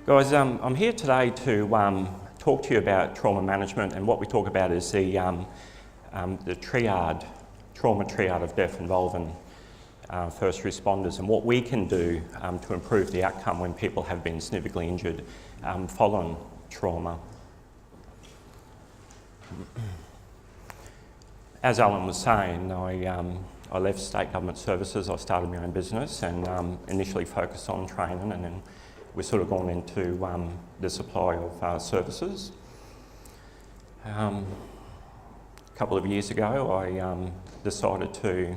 Guys, I'm here today to talk to you about trauma management, and what we talk about is the trauma triad of death involving first responders, and what we can do to improve the outcome when people have been significantly injured following trauma. As Alan was saying, I left state government services. I started my own business and initially focused on training, and then we've sort of gone into the supply of services. A couple of years ago, I decided to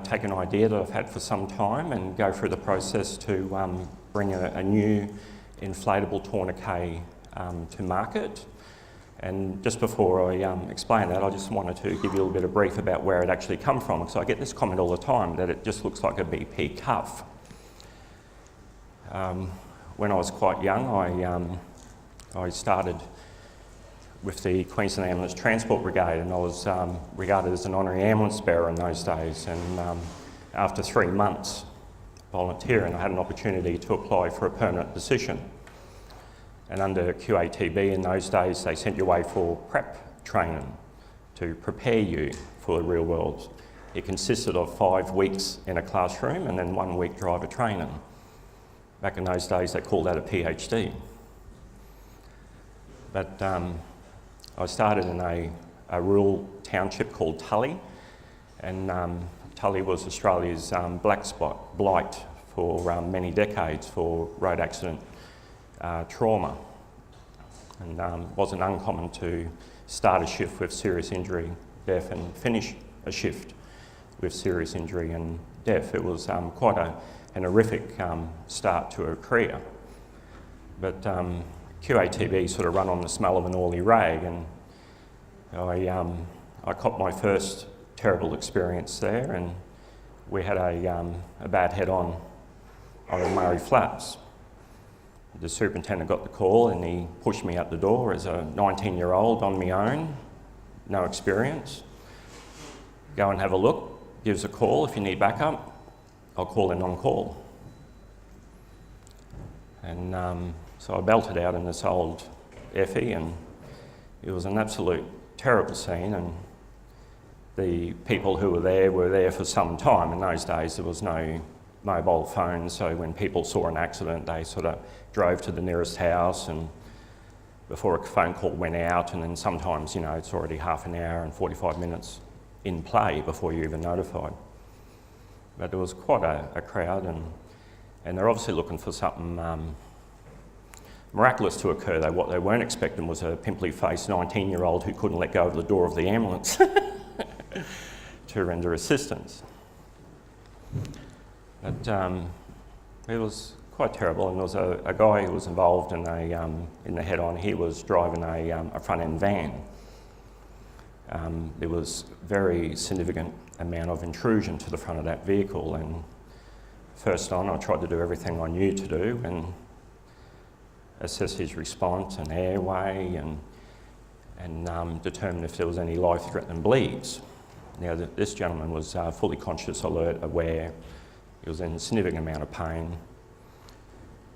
take an idea that I've had for some time and go through the process to bring a new inflatable tourniquet to market. And just before I explain that, I just wanted to give you a little bit of brief about where it actually come from, because I get this comment all the time that it just looks like a BP cuff. When I was quite young, I started with the Queensland Ambulance Transport Brigade, and I was regarded as an honorary ambulance bearer in those days. And after 3 months volunteering, I had an opportunity to apply for a permanent position. And under QATB in those days, they sent you away for prep training to prepare you for the real world. It consisted of 5 weeks in a classroom and then 1 week driver training. Back in those days, they called that a PhD. But I started in a rural township called Tully, and Tully was Australia's black spot blight for many decades for road accident trauma. And it wasn't uncommon to start a shift with serious injury, death, and finish a shift with serious injury and death. It was quite an horrific start to a career. But QATB sort of run on the smell of an oily rag, and I copped my first terrible experience there, and we had a bad head-on the Murray Flats. The superintendent got the call and he pushed me out the door as a 19-year-old on my own, no experience. Go and have a look, give us a call if you need backup. I'll call in on call. And so I belted out in this old Effie, and it was an absolute terrible scene, and the people who were there for some time. In those days there was no mobile phones, so when people saw an accident they sort of drove to the nearest house, and before a phone call went out, and then sometimes, you know, it's already half an hour and 45 minutes in play before you're even notified. But there was quite a crowd, and they're obviously looking for something miraculous to occur. What they weren't expecting was a pimply-faced 19-year-old who couldn't let go of the door of the ambulance to render assistance. But it was quite terrible, and there was a guy who was involved in the head-on. He was driving a front-end van. There was very significant amount of intrusion to the front of that vehicle, and first on I tried to do everything I knew to do and assess his response and airway and determine if there was any life-threatening bleeds. Now this gentleman was fully conscious, alert, aware. He was in a significant amount of pain,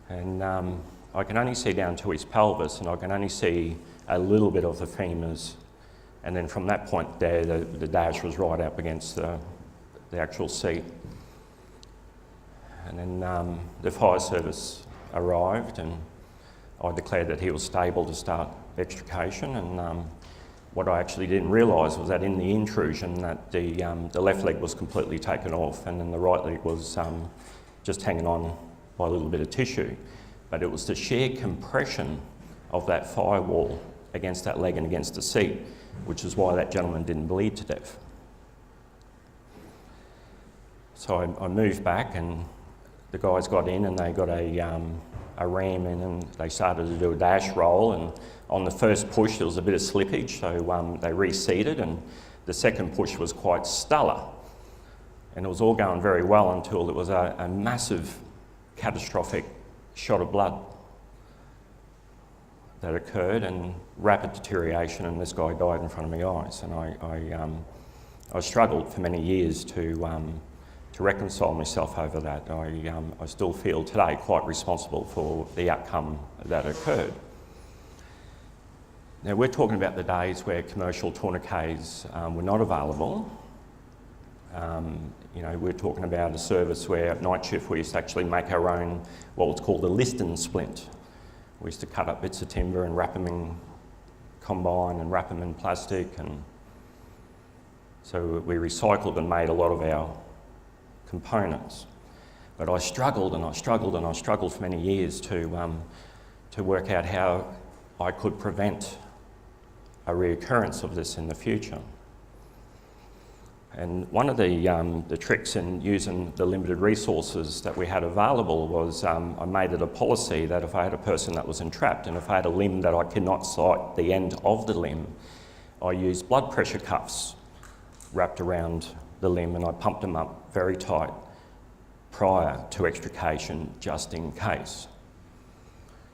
and I can only see down to his pelvis, and I can only see a little bit of the femurs. And then from that point there, the dash was right up against the actual seat. And then the fire service arrived, and I declared that he was stable to start extrication. And what I actually didn't realise was that in the intrusion that the left leg was completely taken off, and then the right leg was just hanging on by a little bit of tissue. But it was the sheer compression of that firewall against that leg and against the seat, which is why that gentleman didn't bleed to death. So I moved back, and the guys got in and they got a ram in, and they started to do a dash roll, and on the first push there was a bit of slippage, so they reseated, and the second push was quite stellar. And it was all going very well until there was a massive catastrophic shot of blood that occurred, and rapid deterioration, and this guy died in front of my eyes. And I struggled for many years to to reconcile myself over that. I still feel today quite responsible for the outcome that occurred. Now, we're talking about the days where commercial tourniquets were not available. We're talking about a service where at night shift we used to actually make our own, what was called a Liston splint. We used to cut up bits of timber and wrap them in combine and wrap them in plastic, and so we recycled and made a lot of our components. But I struggled and I struggled and I struggled for many years to work out how I could prevent a reoccurrence of this in the future. And one of the tricks in using the limited resources that we had available was I made it a policy that if I had a person that was entrapped and if I had a limb that I could not sight the end of the limb, I used blood pressure cuffs wrapped around the limb and I pumped them up very tight prior to extrication just in case.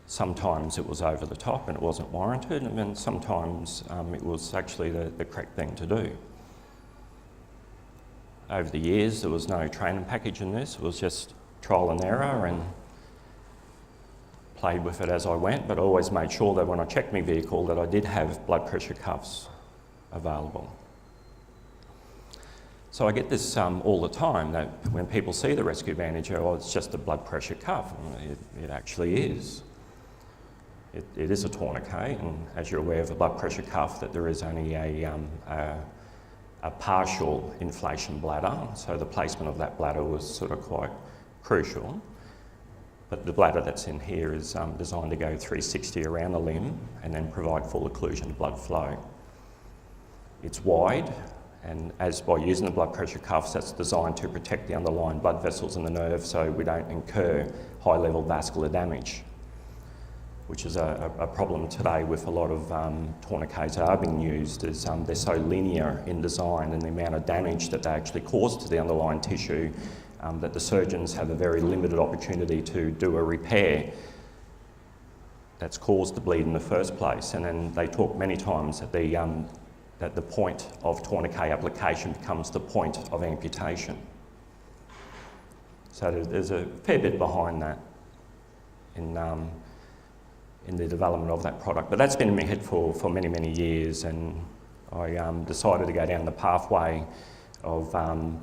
Sometimes it was over the top and it wasn't warranted, and then sometimes it was actually the correct thing to do. Over the years, there was no training package in this. It was just trial and error, and played with it as I went, but I always made sure that when I checked my vehicle that I did have blood pressure cuffs available. So I get this all the time, that when people see the Rescue Advantage, oh, it's just a blood pressure cuff. It actually is. It is a tourniquet, and as you're aware of the blood pressure cuff, that there is only a partial inflation bladder, so the placement of that bladder was sort of quite crucial. But the bladder that's in here is designed to go 360 around the limb and then provide full occlusion to blood flow. It's wide, and as by using the blood pressure cuffs, that's designed to protect the underlying blood vessels and the nerve so we don't incur high-level vascular damage, which is a problem today with a lot of tourniquets that are being used, is they're so linear in design and the amount of damage that they actually cause to the underlying tissue that the surgeons have a very limited opportunity to do a repair that's caused the bleed in the first place. And then they talk many times that the point of tourniquet application becomes the point of amputation. So there's a fair bit behind that in the development of that product. But that's been in my head for many, many years, and I decided to go down the pathway of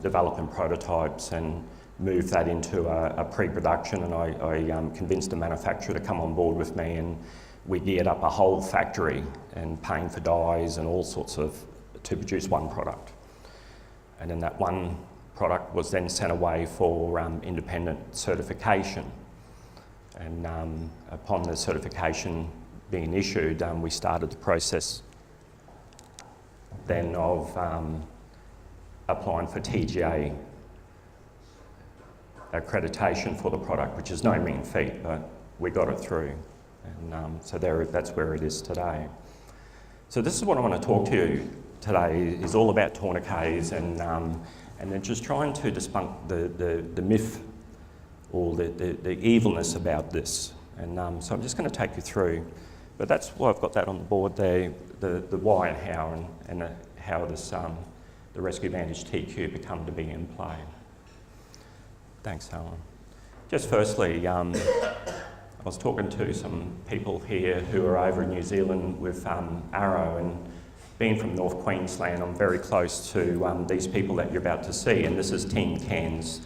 developing prototypes and move that into a pre-production, and I convinced the manufacturer to come on board with me, and we geared up a whole factory and paying for dyes and all sorts of to produce one product. And then that one product was then sent away for independent certification. And upon the certification being issued, we started the process then of applying for TGA accreditation for the product, which is no mean feat, but we got it through. And so that's where it is today. So this is what I want to talk to you today, is all about tourniquets and then just trying to debunk the myth or the evilness about this. And so I'm just going to take you through, but that's why I've got that on the board there, the why and how, and how this, the Rescue Advantage TQ become to be in play. Thanks, Alan. Just firstly, I was talking to some people here who are over in New Zealand with Arrow, and being from North Queensland, I'm very close to these people that you're about to see, and this is Team Cairns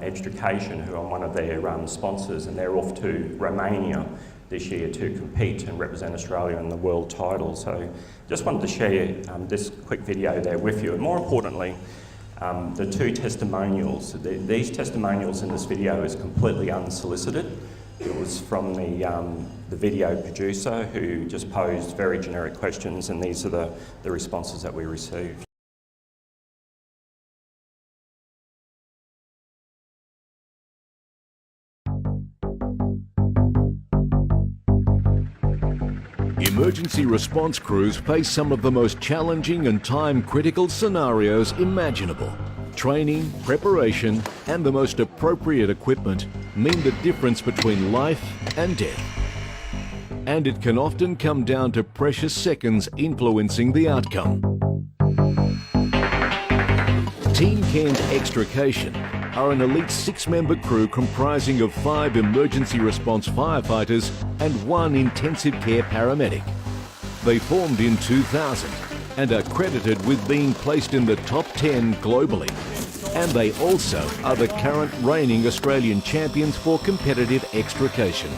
Extrication, who I'm one of their sponsors, and they're off to Romania this year to compete and represent Australia in the world title. So just wanted to share this quick video there with you, and more importantly, the two testimonials. These testimonials in this video is completely unsolicited. It was from the video producer who just posed very generic questions, and these are the responses that we received. Emergency response crews face some of the most challenging and time-critical scenarios imaginable. Training, preparation, and the most appropriate equipment mean the difference between life and death. And it can often come down to precious seconds influencing the outcome. Team Cairns Extrication are an elite 6-member crew comprising of 5 emergency response firefighters and 1 intensive care paramedic. They formed in 2000 and are credited with being placed in the top 10 globally. And they also are the current reigning Australian champions for competitive extrication.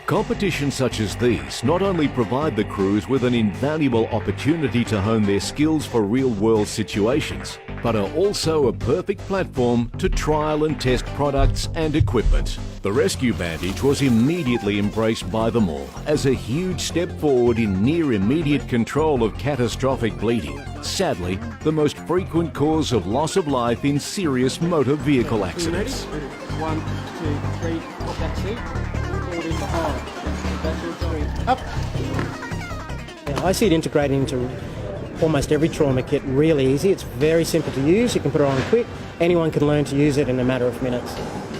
Competitions such as these not only provide the crews with an invaluable opportunity to hone their skills for real-world situations, but are also a perfect platform to trial and test products and equipment. The Rescue Bandage was immediately embraced by them all as a huge step forward in near immediate control of catastrophic bleeding, sadly the most frequent cause of loss of life in serious motor vehicle accidents. 1, 2, 3, pop that seat. Forward in behind. Up. Yeah, I see it integrating into almost every trauma kit really easy. It's very simple to use. You can put it on quick. Anyone can learn to use it in a matter of minutes.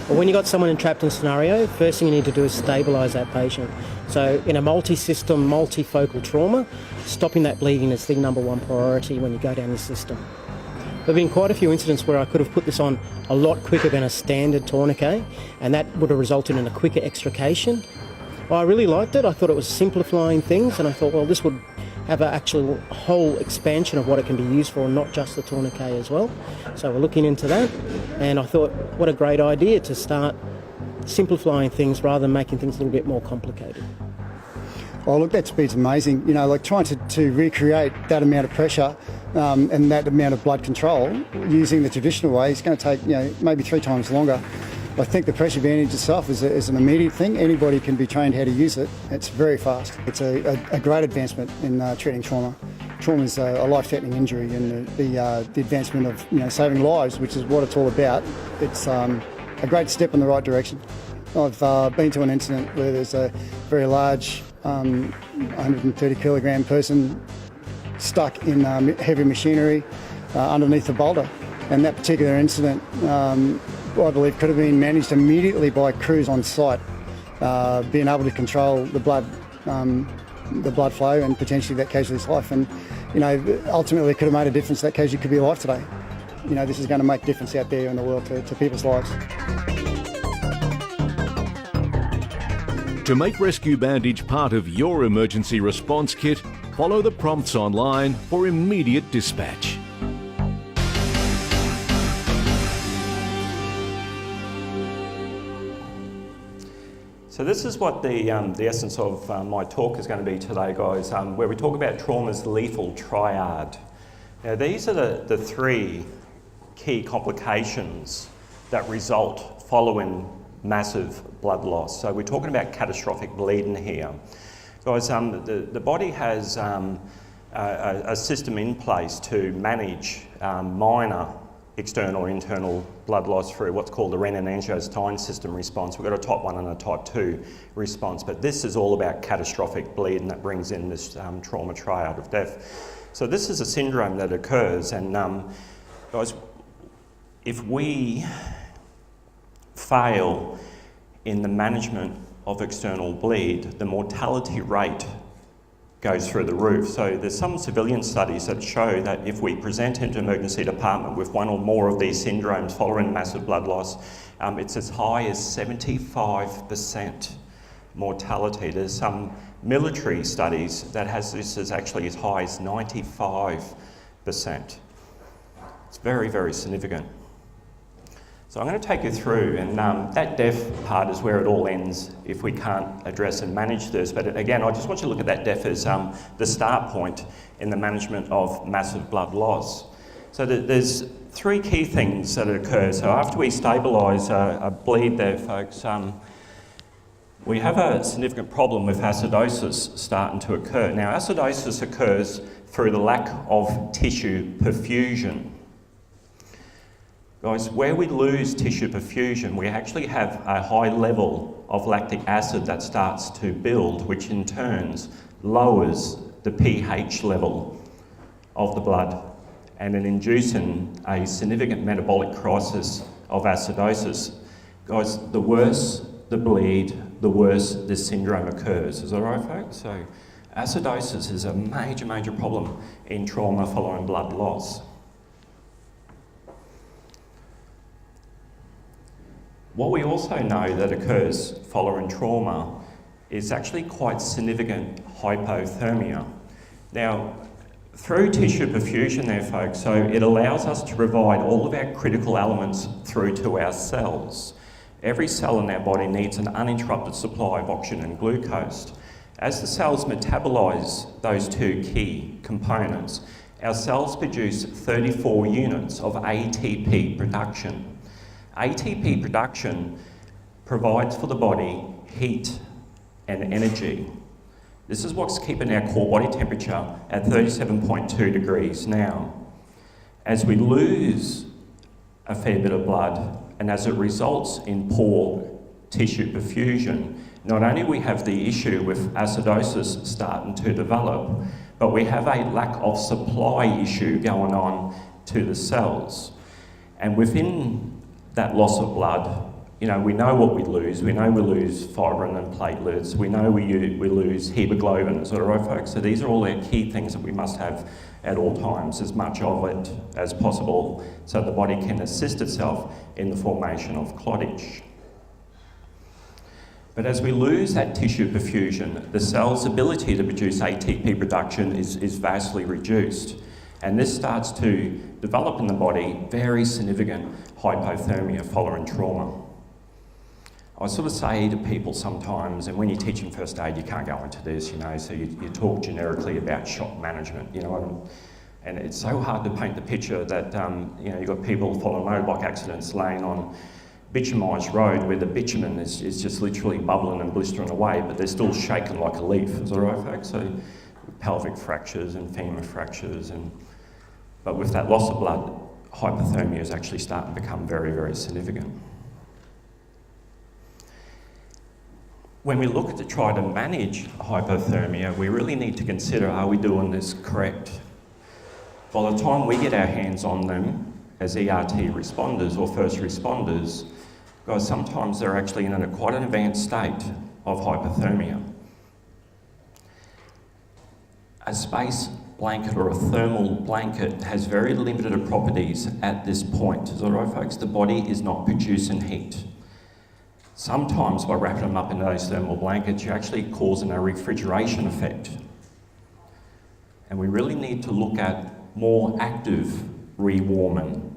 But when you've got someone trapped in a scenario, first thing you need to do is stabilise that patient. So in a multi-system, multifocal trauma, stopping that bleeding is the number one priority when you go down the system. There have been quite a few incidents where I could have put this on a lot quicker than a standard tourniquet, and that would have resulted in a quicker extrication. Well, I really liked it. I thought it was simplifying things, and I thought, well, this would have an actual whole expansion of what it can be used for, not just the tourniquet as well. So we're looking into that, and I thought, what a great idea to start simplifying things rather than making things a little bit more complicated. Oh, look, that speed's amazing. You know, like trying to recreate that amount of pressure and that amount of blood control using the traditional way is going to take, maybe 3 times longer. I think the pressure bandage itself is an immediate thing. Anybody can be trained how to use it. It's very fast. It's a great advancement in treating trauma. Trauma is a life-threatening injury, and the advancement of saving lives, which is what it's all about. It's a great step in the right direction. I've been to an incident where there's a very large 130 kilogram person stuck in heavy machinery underneath a boulder, and that particular incident I believe could have been managed immediately by crews on site, being able to control the blood flow and potentially that casualty's life. And ultimately it could have made a difference. That casualty could be alive today. This is going to make a difference out there in the world to people's lives. To make Rescue Bandage part of your emergency response kit, follow the prompts online for immediate dispatch. So this is what the essence of my talk is going to be today, guys, where we talk about trauma's lethal triad. Now these are the 3 key complications that result following massive blood loss. So we're talking about catastrophic bleeding here. Guys, the body has a system in place to manage minor external or internal blood loss through what's called the renin-angiotensin system response. We've got a type 1 and a type 2 response, but this is all about catastrophic bleeding that brings in this trauma triad of death. So this is a syndrome that occurs, and guys, if we fail in the management of external bleed, the mortality rate goes through the roof. So there's some civilian studies that show that if we present into emergency department with 1 or more of these syndromes following massive blood loss, it's as high as 75% mortality. There's some military studies that has this as actually as high as 95%. It's very, very significant. So I'm going to take you through, and that death part is where it all ends if we can't address and manage this. But again, I just want you to look at that death as the start point in the management of massive blood loss. So there's 3 key things that occur. So after we stabilise a bleed there, folks, we have a significant problem with acidosis starting to occur. Now, acidosis occurs through the lack of tissue perfusion. Guys, where we lose tissue perfusion, we actually have a high level of lactic acid that starts to build, which in turn lowers the pH level of the blood and in inducing a significant metabolic crisis of acidosis. Guys, the worse the bleed, the worse this syndrome occurs. Is that right, folks? So acidosis is a major, major problem in trauma following blood loss. What we also know that occurs following trauma is actually quite significant hypothermia. Now, through tissue perfusion there, folks, so it allows us to provide all of our critical elements through to our cells. Every cell in our body needs an uninterrupted supply of oxygen and glucose. As the cells metabolise those two key components, our cells produce 34 units of ATP production. ATP production provides for the body heat and energy. This is what's keeping our core body temperature at 37.2 degrees now. As we lose a fair bit of blood, and as it results in poor tissue perfusion, not only we have the issue with acidosis starting to develop, but we have a lack of supply issue going on to the cells. And within that loss of blood, you know, we know what we lose. We know we lose fibrin and platelets. We know we lose hemoglobin. Is that all right, folks? So these are all the key things that we must have at all times, as much of it as possible, so the body can assist itself in the formation of clottage. But as we lose that tissue perfusion, the cell's ability to produce ATP production is vastly reduced. And this starts to develop in the body very significant hypothermia following trauma. I sort of say to people sometimes, and when you're teaching first aid, you can't go into this, you know, so you talk generically about shock management, you know, and it's so hard to paint the picture that, you know, you've got people following motorbike accidents laying on bitumised road where the bitumen is just literally bubbling and blistering away, but they're still shaking like a leaf. Is that right, folks? So pelvic fractures and femur fractures, but with that loss of blood, hypothermia is actually starting to become very, very significant. When we look to try to manage hypothermia, we really need to consider, are we doing this correct? By the time we get our hands on them as ERT responders or first responders, guys, sometimes they're actually in quite an advanced state of hypothermia. A space blanket or a thermal blanket has very limited properties at this point. Is that right, folks? The body is not producing heat. Sometimes by wrapping them up in those thermal blankets, you're actually causing a refrigeration effect. And we really need to look at more active rewarming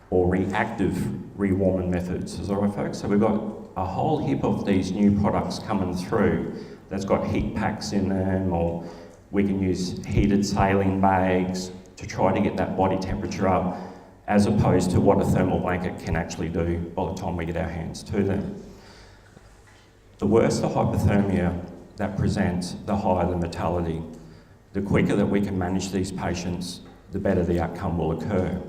or reactive rewarming methods. Is that right, folks? So we've got a whole heap of these new products coming through that's got heat packs in them, or we can use heated saline bags to try to get that body temperature up, as opposed to what a thermal blanket can actually do by the time we get our hands to them. The worse the hypothermia that presents, the higher the mortality. The quicker that we can manage these patients, the better the outcome will occur.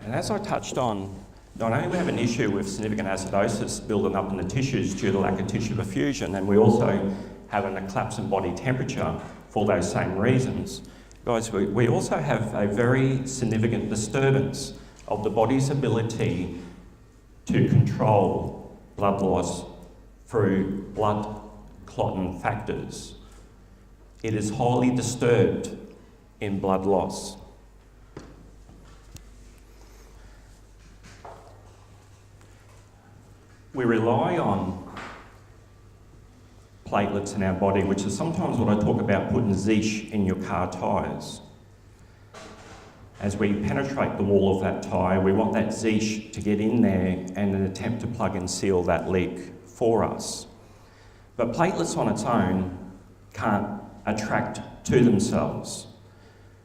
And as I touched on, not only do we have an issue with significant acidosis building up in the tissues due to lack of tissue perfusion, and we also have a collapse in body temperature for those same reasons. Guys, we also have a very significant disturbance of the body's ability to control blood loss through blood clotting factors. It is highly disturbed in blood loss. We rely on platelets in our body, which is sometimes what I talk about putting zeesh in your car tyres. As we penetrate the wall of that tyre, we want that zeesh to get in there and an attempt to plug and seal that leak for us. But platelets on its own can't attract to themselves.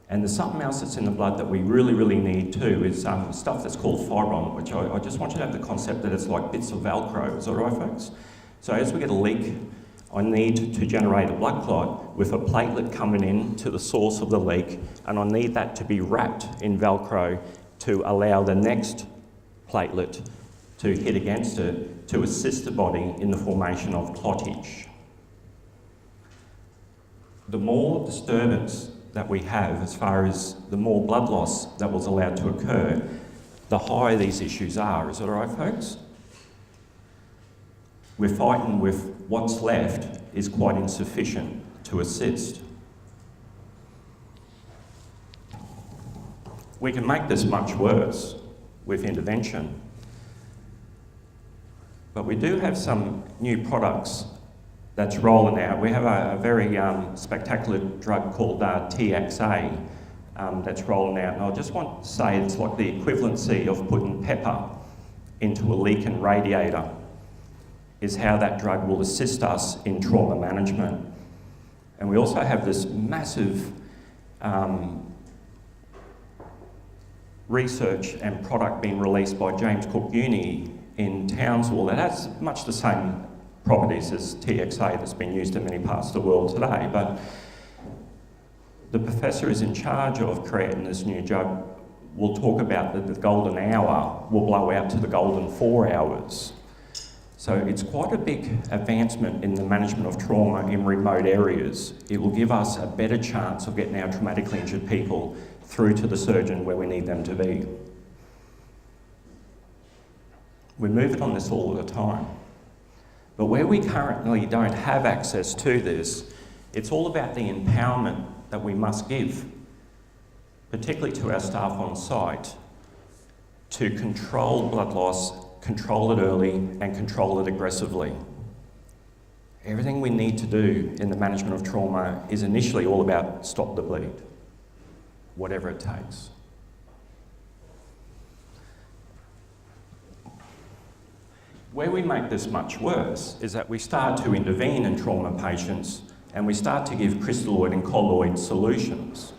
And there's something else that's in the blood that we really, really need too, is stuff that's called fibrin, which I just want you to have the concept that it's like bits of Velcro. Is that right, folks? So as we get a leak, I need to generate a blood clot with a platelet coming in to the source of the leak, and I need that to be wrapped in Velcro to allow the next platelet to hit against it to assist the body in the formation of clottage. The more disturbance that we have, as far as the more blood loss that was allowed to occur, the higher these issues are. Is that all right, folks? We're fighting with what's left is quite insufficient to assist. we can make this much worse with intervention. But we do have some new products that's rolling out. We have a very spectacular drug called TXA that's rolling out. And I just want to say it's like the equivalency of putting pepper into a leaking radiator is how that drug will assist us in trauma management. And we also have this massive research and product being released by James Cook Uni in Townsville that has much the same properties as TXA that's been used in many parts of the world today. But the professor is in charge of creating this new drug. We'll talk about that the golden hour will blow out to the golden 4 hours. So it's quite a big advancement in the management of trauma in remote areas. It will give us a better chance of getting our traumatically injured people through to the surgeon where we need them to be. We're moving on this all the time. But where we currently don't have access to this, it's all about the empowerment that we must give, particularly to our staff on site, to control blood loss, control it early, and control it aggressively. Everything we need to do in the management of trauma is initially all about stop the bleed, whatever it takes. Where we make this much worse is that we start to intervene in trauma patients and we start to give crystalloid and colloid solutions.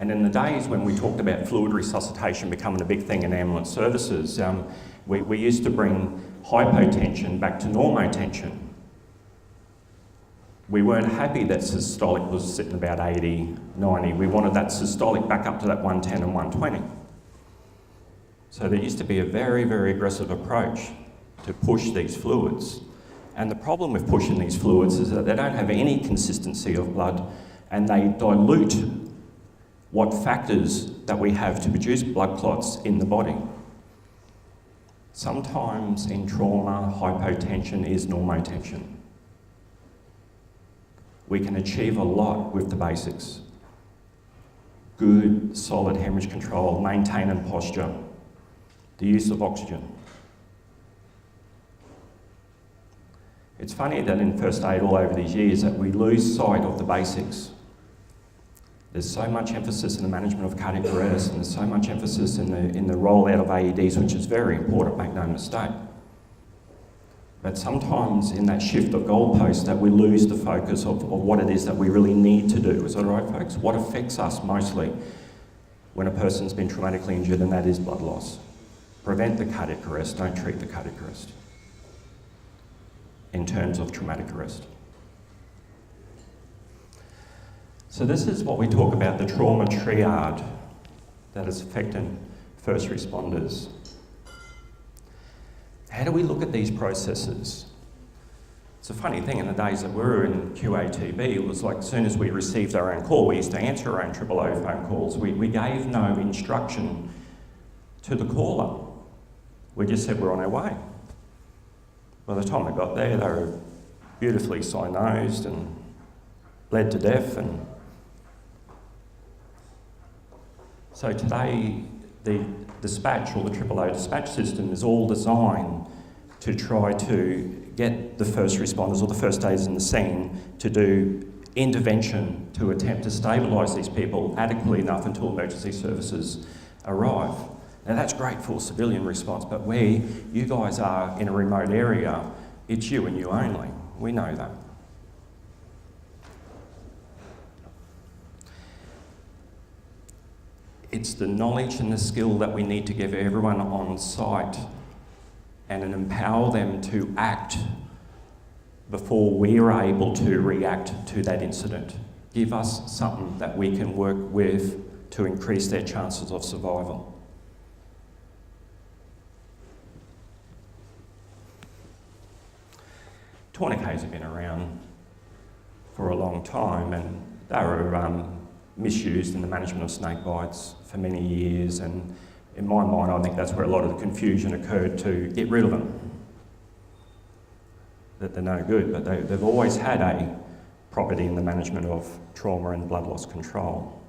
And in the days when we talked about fluid resuscitation becoming a big thing in ambulance services, we used to bring hypotension back to normotension. We weren't happy that systolic was sitting about 80, 90. We wanted that systolic back up to that 110 and 120. So there used to be a very, very aggressive approach to push these fluids. And the problem with pushing these fluids is that they don't have any consistency of blood and they dilute what factors that we have to produce blood clots in the body. Sometimes in trauma, hypotension is normotension. We can achieve a lot with the basics. Good, solid hemorrhage control, maintaining posture, the use of oxygen. It's funny that in first aid all over these years that we lose sight of the basics. There's so much emphasis in the management of cardiac arrest and there's so much emphasis in the rollout of AEDs, which is very important, make no mistake. But sometimes in that shift of goalposts that we lose the focus of what it is that we really need to do. Is that all right, folks? What affects us mostly when a person's been traumatically injured, and that is blood loss. Prevent the cardiac arrest, don't treat the cardiac arrest in terms of traumatic arrest. So this is what we talk about, the trauma triad that is affecting first responders. How do we look at these processes? It's a funny thing, in the days that we were in QATB, it was like as soon as we received our own call, we used to answer our own 000 phone calls. We gave no instruction to the caller. We just said we're on our way. By the time I got there, they were beautifully cyanosed and bled to death. And so today, the dispatch or the 000 dispatch system is all designed to try to get the first responders or the first aiders in the scene to do intervention to attempt to stabilise these people adequately enough until emergency services arrive. Now that's great for civilian response, but where you guys are in a remote area, it's you and you only. We know that. It's the knowledge and the skill that we need to give everyone on site and empower them to act before we are able to react to that incident. Give us something that we can work with to increase their chances of survival. Tourniquets have been around for a long time and they were misused in the management of snake bites for many years, and in my mind I think that's where a lot of the confusion occurred to get rid of them. That they're no good, but they've always had a property in the management of trauma and blood loss control.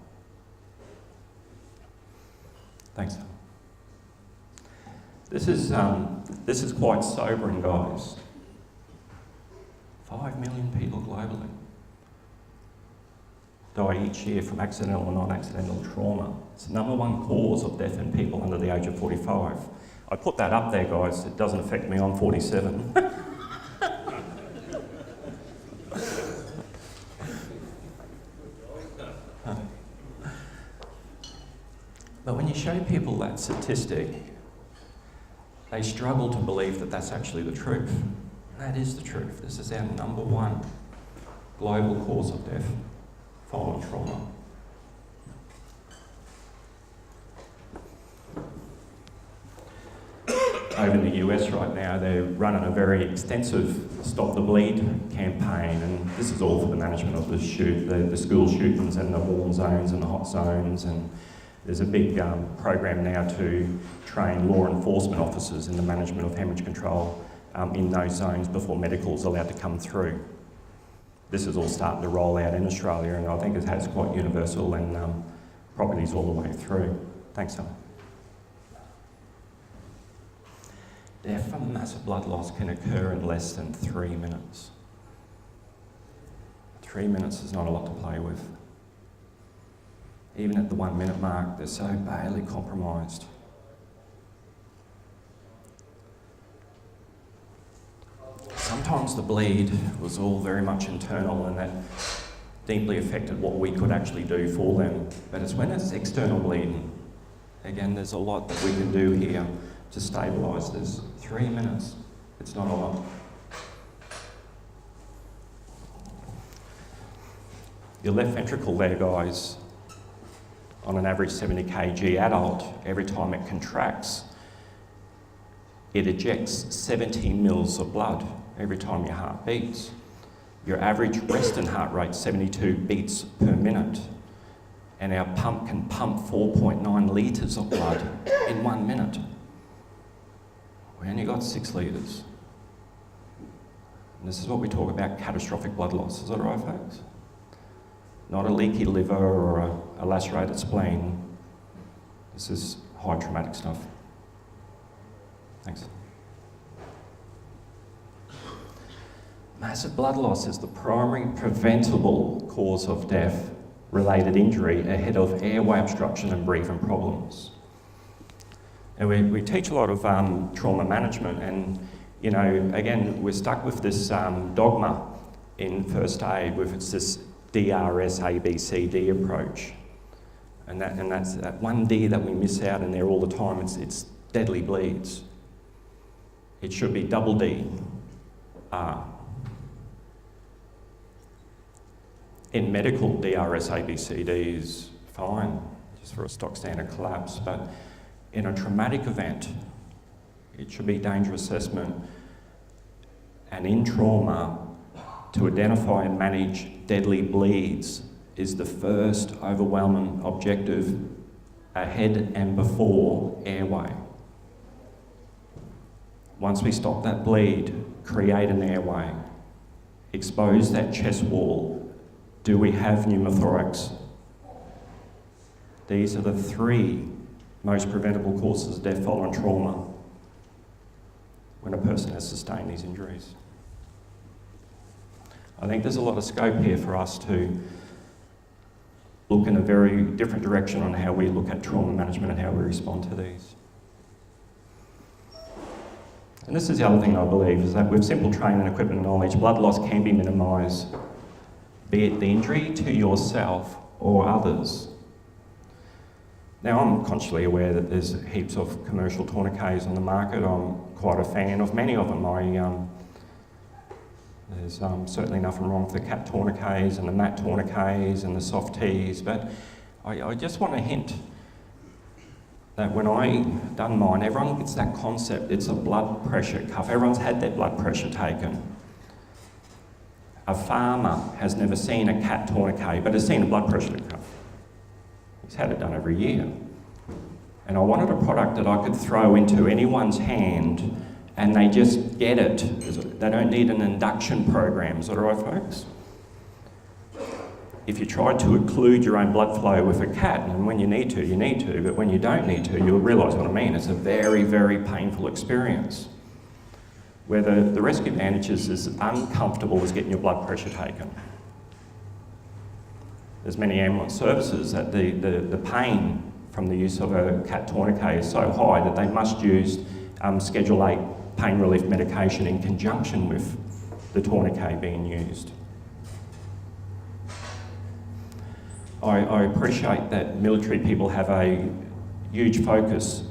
Thanks. This is quite sobering, guys. 5 million people globally die each year from accidental or non-accidental trauma. It's the #1 cause of death in people under the age of 45. I put that up there, guys. It doesn't affect me. I'm 47. But when you show people that statistic, they struggle to believe that that's actually the truth. That is the truth. This is our #1 global cause of death following trauma. Over in the US right now, they're running a very extensive Stop the Bleed campaign, and this is all for the management of the school shootings and the warm zones and the hot zones. And there's a big program now to train law enforcement officers in the management of hemorrhage control in those zones before medical is allowed to come through. This is all starting to roll out in Australia, and I think it has quite universal and properties all the way through. Thanks, Helen. Death from massive blood loss can occur in less than 3 minutes. 3 minutes is not a lot to play with. Even at the 1 minute mark, they're so badly compromised. Sometimes the bleed was all very much internal, and that deeply affected what we could actually do for them. But it's when it's external bleeding. Again, there's a lot that we can do here to stabilise this. 3 minutes, it's not a lot. Your left ventricle there, guys, on an average 70 kg adult, every time it contracts, it ejects 70 mils of blood every time your heart beats. Your average resting heart rate, 72 beats per minute, and our pump can pump 4.9 litres of blood in 1 minute. We only got 6 litres. And this is what we talk about, catastrophic blood loss. Is that right, folks? Not a leaky liver or a lacerated spleen. This is high traumatic stuff. Thanks. Massive blood loss is the primary preventable cause of death-related injury ahead of airway obstruction and breathing problems. And we teach a lot of trauma management, and you know, again, we're stuck with this dogma in first aid with this DRS ABCD approach, and that's that one D that we miss out in there all the time. It's deadly bleeds. It should be double D, R. In medical, DRS ABCD is fine, just for a stock standard collapse, but in a traumatic event, it should be danger assessment, and in trauma, to identify and manage deadly bleeds is the first overwhelming objective ahead and before airway. Once we stop that bleed, create an airway, expose that chest wall, do we have pneumothorax? These are the 3 most preventable causes of death following trauma when a person has sustained these injuries. I think there's a lot of scope here for us to look in a very different direction on how we look at trauma management and how we respond to these. And this is the other thing I believe, is that with simple training, equipment and knowledge, blood loss can be minimised, be it the injury to yourself or others. Now, I'm consciously aware that there's heaps of commercial tourniquets on the market. I'm quite a fan of many of them. There's certainly nothing wrong with the cap tourniquets and the mat tourniquets and the soft tees, but I just want to hint that when I done mine, everyone gets that concept, it's a blood pressure cuff. Everyone's had their blood pressure taken. A farmer has never seen a cat tourniquet, but has seen a blood pressure cuff. He's had it done every year. And I wanted a product that I could throw into anyone's hand and they just get it. They don't need an induction program. Is that all right, folks? if you try to occlude your own blood flow with a cat, and when you need to, but when you don't need to, you'll realise what I mean. It's a very, very painful experience, where the rescue bandage is as uncomfortable as getting your blood pressure taken. There's many ambulance services that the pain from the use of a cat tourniquet is so high that they must use Schedule 8 pain relief medication in conjunction with the tourniquet being used. I appreciate that military people have a huge focus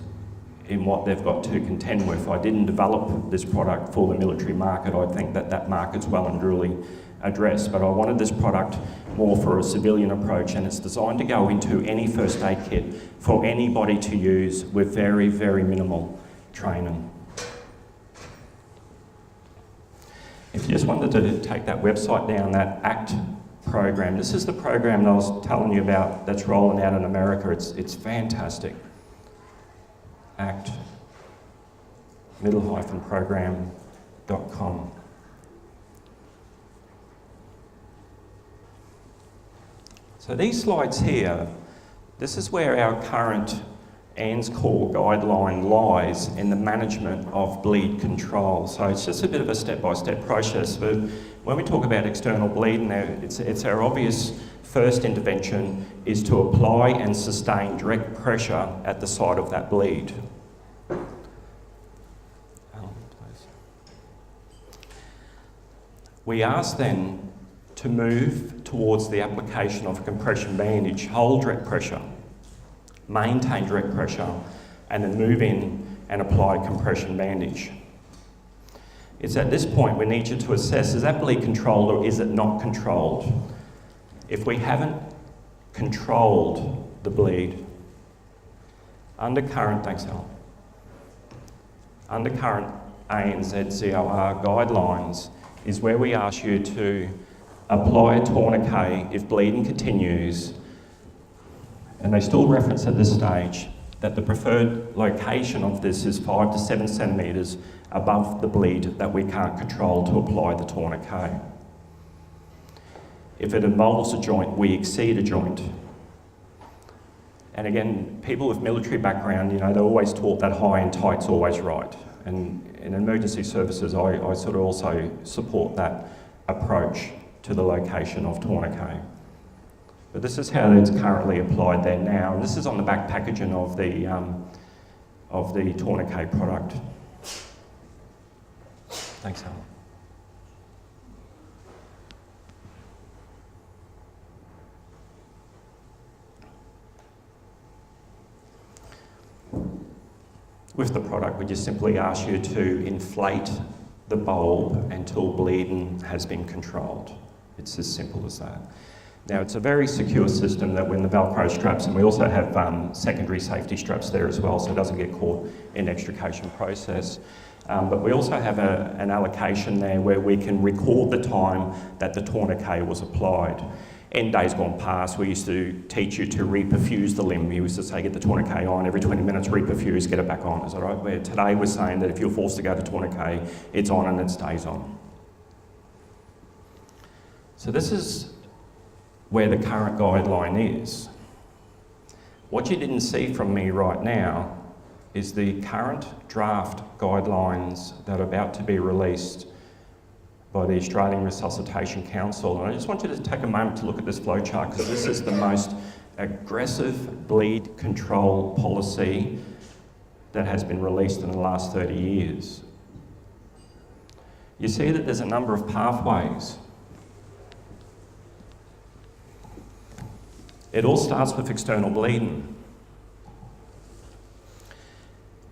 in what they've got to contend with. I didn't develop this product for the military market. I think that market's well and truly addressed, but I wanted this product more for a civilian approach, and it's designed to go into any first aid kit for anybody to use with very, very minimal training. If you just wanted to take that website down, that ACT program, this is the program that I was telling you about that's rolling out in America. It's fantastic. ACT, middle-program.com. So these slides here, this is where our current ANZ core guideline lies in the management of bleed control. So it's just a bit of a step-by-step process. But when we talk about external bleeding, it's our obvious first intervention is to apply and sustain direct pressure at the site of that bleed. We ask then to move towards the application of a compression bandage, hold direct pressure, maintain direct pressure, and then move in and apply a compression bandage. It's at this point we need you to assess, is that bleed controlled or is it not controlled? If we haven't controlled the bleed, under current ANZ COR guidelines is where we ask you to apply a tourniquet if bleeding continues, and they still reference at this stage that the preferred location of this is 5 to 7 centimetres above the bleed that we can't control to apply the tourniquet. If it involves a joint, we exceed a joint. And again, people with military background, they're always taught that high and tight's always right. And in emergency services, I sort of also support that approach to the location of tourniquet. But this is how it's currently applied there now. And this is on the back packaging of the tourniquet product. Thanks, Alan. With the product, we just simply ask you to inflate the bulb until bleeding has been controlled. It's as simple as that. Now, it's a very secure system that when the Velcro straps, and we also have secondary safety straps there as well, so it doesn't get caught in the extrication process. But we also have an allocation there where we can record the time that the tourniquet was applied. In days gone past, we used to teach you to reperfuse the limb. We used to say, get the tourniquet on, every 20 minutes reperfuse, get it back on. Is that right? Where today we're saying that if you're forced to go to tourniquet, it's on and it stays on. So this is where the current guideline is. What you didn't see from me right now is the current draft guidelines that are about to be released by the Australian Resuscitation Council. And I just want you to take a moment to look at this flowchart, because this is the most aggressive bleed control policy that has been released in the last 30 years. You see that there's a number of pathways. It all starts with external bleeding.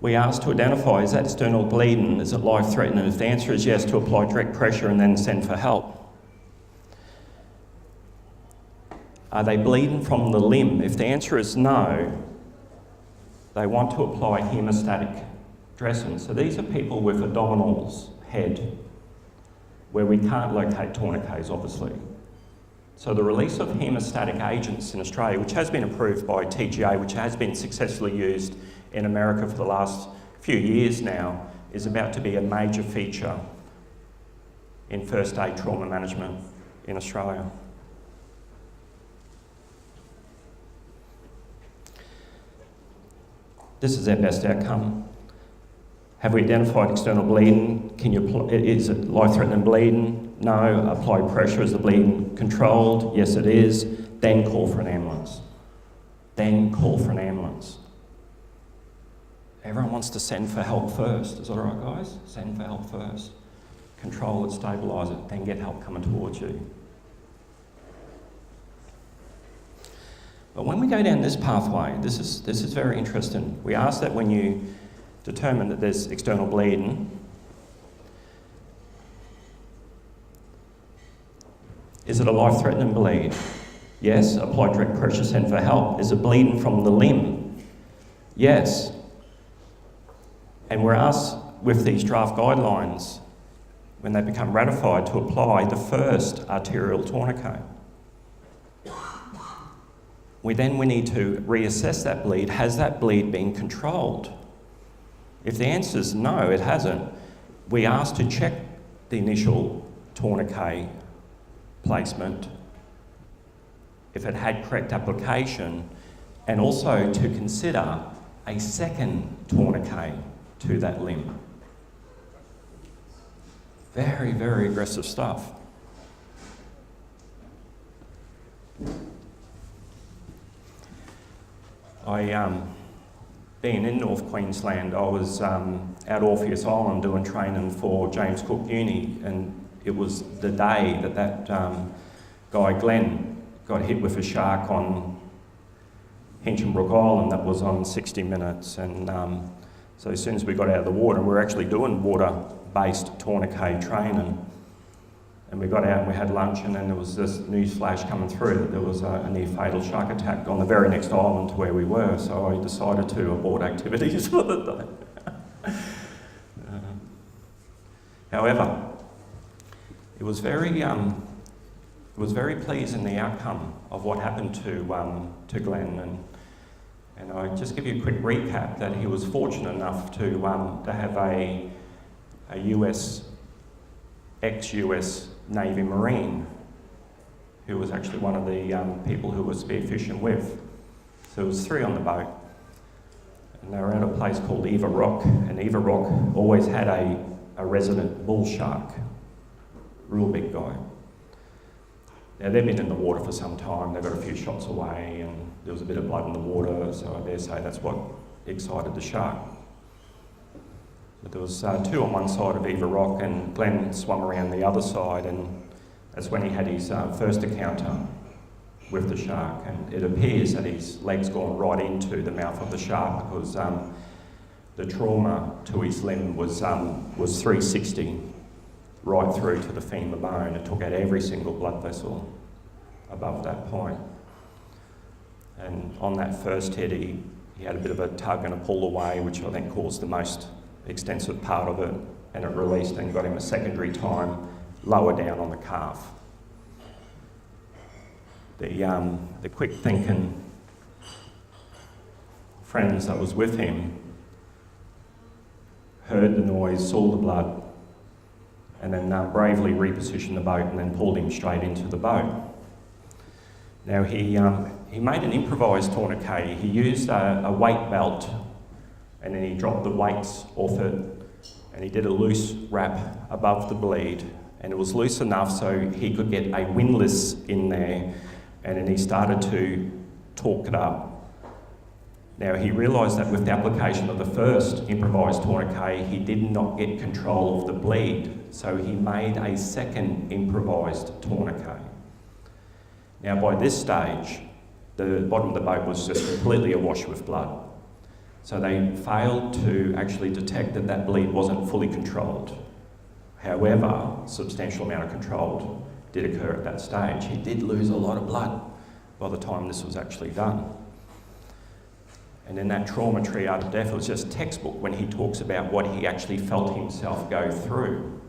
We ask to identify, is that external bleeding, is it life-threatening? If the answer is yes, to apply direct pressure and then send for help. Are they bleeding from the limb? If the answer is no, they want to apply hemostatic dressing. So these are people with abdominals, head, where we can't locate tourniquets, obviously. So the release of hemostatic agents in Australia, which has been approved by TGA, which has been successfully used in America for the last few years now, is about to be a major feature in first aid trauma management in Australia. This is our best outcome. Have we identified external bleeding? Is it life-threatening bleeding? No. Apply pressure. Is the bleeding controlled? Yes, it is. Then call for an ambulance. Then call for an ambulance. Everyone wants to send for help first. Is that all right, guys? Send for help first. Control it, stabilise it, then get help coming towards you. But when we go down this pathway, this is very interesting. We ask that when you determine that there's external bleeding, is it a life-threatening bleed? Yes. Apply direct pressure, send for help. Is it bleeding from the limb? Yes. And we're asked with these draft guidelines, when they become ratified, to apply the first arterial tourniquet. We need to reassess that bleed. Has that bleed been controlled? If the answer is no, it hasn't, we ask to check the initial tourniquet placement, if it had correct application, and also to consider a second tourniquet to that limb. Very, very aggressive stuff. Being in North Queensland, I was at Orpheus Island doing training for James Cook Uni, and it was the day that guy Glenn got hit with a shark on Hinchinbrook Island. That was on 60 Minutes, and so as soon as we got out of the water, we were actually doing water-based tourniquet training, and we got out and we had lunch, and then there was this news flash coming through that there was a near-fatal shark attack on the very next island to where we were, so I decided to abort activities for the day. However, it was very pleasing, the outcome of what happened to Glenn, and I just give you a quick recap that he was fortunate enough to have a US, ex-US Navy Marine who was actually one of the people who was spearfishing with. So there was 3 on the boat, and they were at a place called Eva Rock, and Eva Rock always had a resident bull shark, real big guy. Now they've been in the water for some time, they got a few shots away and there was a bit of blood in the water, so I dare say that's what excited the shark. But there was 2 on one side of Eva Rock, and Glenn swam around the other side, and that's when he had his first encounter with the shark, and it appears that his leg's gone right into the mouth of the shark because the trauma to his limb was 360 right through to the femur bone. It took out every single blood vessel above that point. And on that first hit, he had a bit of a tug and a pull away, which I think caused the most extensive part of it, and it released and got him a secondary time lower down on the calf. The quick thinking friends that was with him heard the noise, saw the blood, and then bravely repositioned the boat and then pulled him straight into the boat. Now he made an improvised tourniquet. He used a weight belt, and then he dropped the weights off it, and he did a loose wrap above the bleed, and it was loose enough so he could get a windlass in there, and then he started to torque it up. Now he realised that with the application of the first improvised tourniquet, he did not get control of the bleed, so he made a second improvised tourniquet. Now by this stage, the bottom of the boat was just completely awash with blood. So they failed to actually detect that that bleed wasn't fully controlled. However, a substantial amount of control did occur at that stage. He did lose a lot of blood by the time this was actually done. And in that trauma triad of death, it was just textbook when he talks about what he actually felt himself go through.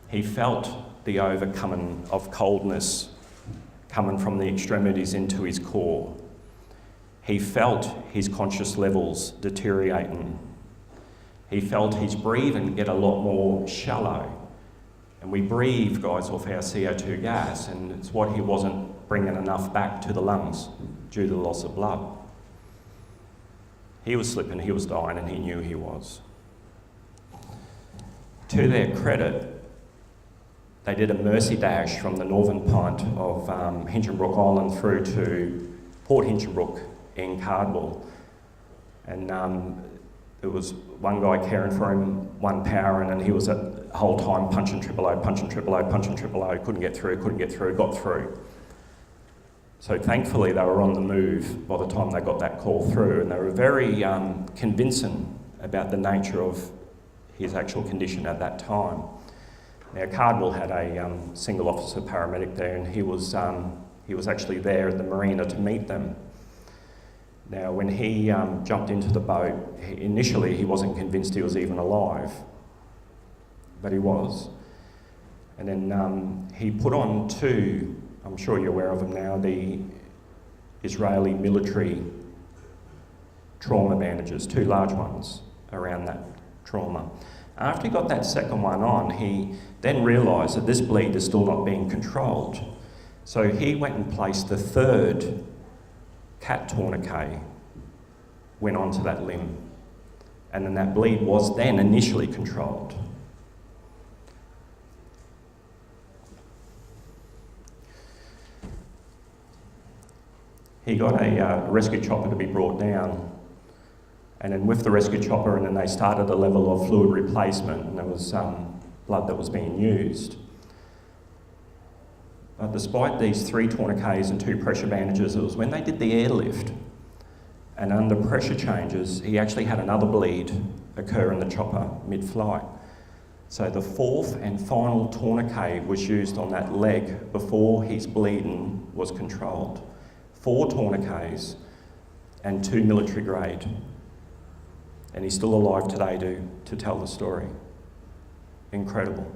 He felt the overcoming of coldness coming from the extremities into his core. He felt his conscious levels deteriorating. He felt his breathing get a lot more shallow. And we breathe, guys, off our CO2 gas, and it's what he wasn't bringing enough back to the lungs due to the loss of blood. He was slipping, he was dying, and he knew he was. To their credit, they did a mercy dash from the northern point of Hinchinbrook Island through to Port Hinchinbrook in Cardwell. And there was one guy caring for him, one powering, and he was the whole time punching triple O, punching triple O, punching triple O, couldn't get through, got through. So thankfully they were on the move by the time they got that call through, and they were very convincing about the nature of his actual condition at that time. Now Cardwell had a single officer paramedic there, and he was actually there at the marina to meet them. Now when he jumped into the boat, initially he wasn't convinced he was even alive, but he was. And then he put on two, I'm sure you're aware of them now, the Israeli military trauma bandages, two large ones around that trauma. After he got that second one on, he then realised that this bleed is still not being controlled. So he went and placed the third cat tourniquet, went onto that limb, and then that bleed was then initially controlled. He got a rescue chopper to be brought down, and then with the rescue chopper, and then they started a level of fluid replacement, and there was blood that was being used. But despite these 3 tourniquets and 2 pressure bandages, it was when they did the airlift and under pressure changes, he actually had another bleed occur in the chopper mid-flight. So the 4th and final tourniquet was used on that leg before his bleeding was controlled. 4 tourniquets and 2 military grade. And he's still alive today to tell the story. Incredible.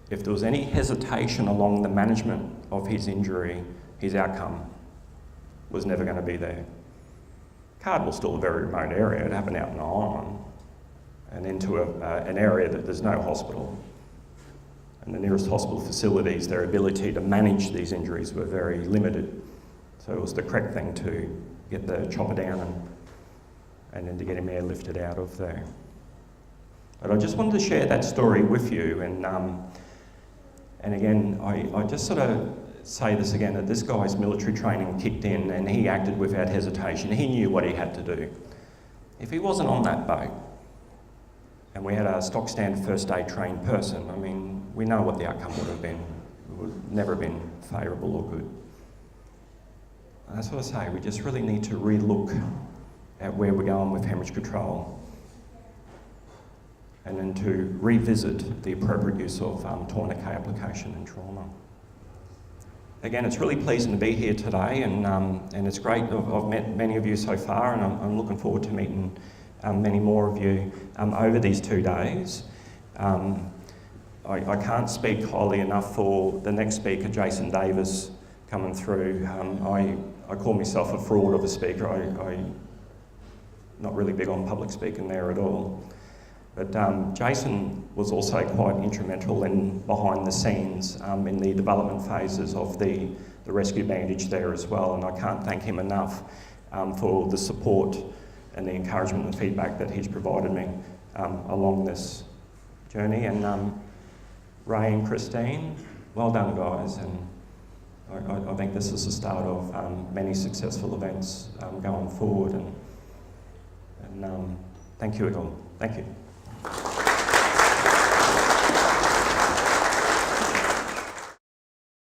If there was any hesitation along the management of his injury, his outcome was never going to be there. Cardwell's still a very remote area. It happened out in Ireland and into an area that there's no hospital. And the nearest hospital facilities, their ability to manage these injuries were very limited. So it was the correct thing to get the chopper down and then to get him airlifted out of there. But I just wanted to share that story with you, and again, I just sort of say this again, that this guy's military training kicked in and he acted without hesitation. He knew what he had to do. If he wasn't on that boat, and we had a stock standard first aid trained person, I mean, we know what the outcome would have been. It would have never been favourable or good. And that's what I say, we just really need to re-look at where we're going with hemorrhage control, and then to revisit the appropriate use of tourniquet application in trauma. Again, it's really pleasing to be here today, and it's great. I've met many of you so far, and I'm looking forward to meeting many more of you over these 2 days. I can't speak highly enough for the next speaker, Jason Davis, coming through. I call myself a fraud of a speaker. I'm not really big on public speaking there at all. But Jason was also quite instrumental in behind the scenes in the development phases of the rescue bandage there as well, and I can't thank him enough for the support and the encouragement and feedback that he's provided me along this journey. And Ray and Christine, well done guys, and I think this is the start of many successful events going forward, and thank you all. Thank you.